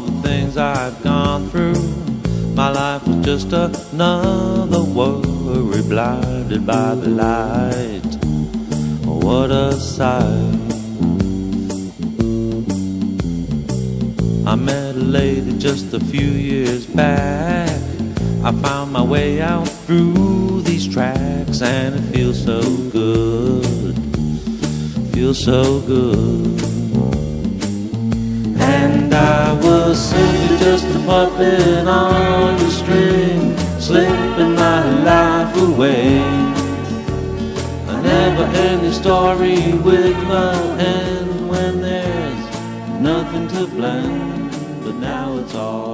all the things I've gone through. My life was just another worry, blinded by the light. What a sight. I met a lady just a few years back. I found my way out through these tracks, and it feels so good, feels so good. And I was simply just a puppet on the string, slipping my life away. A never-ending story with no end, when there's nothing to blame. But now it's all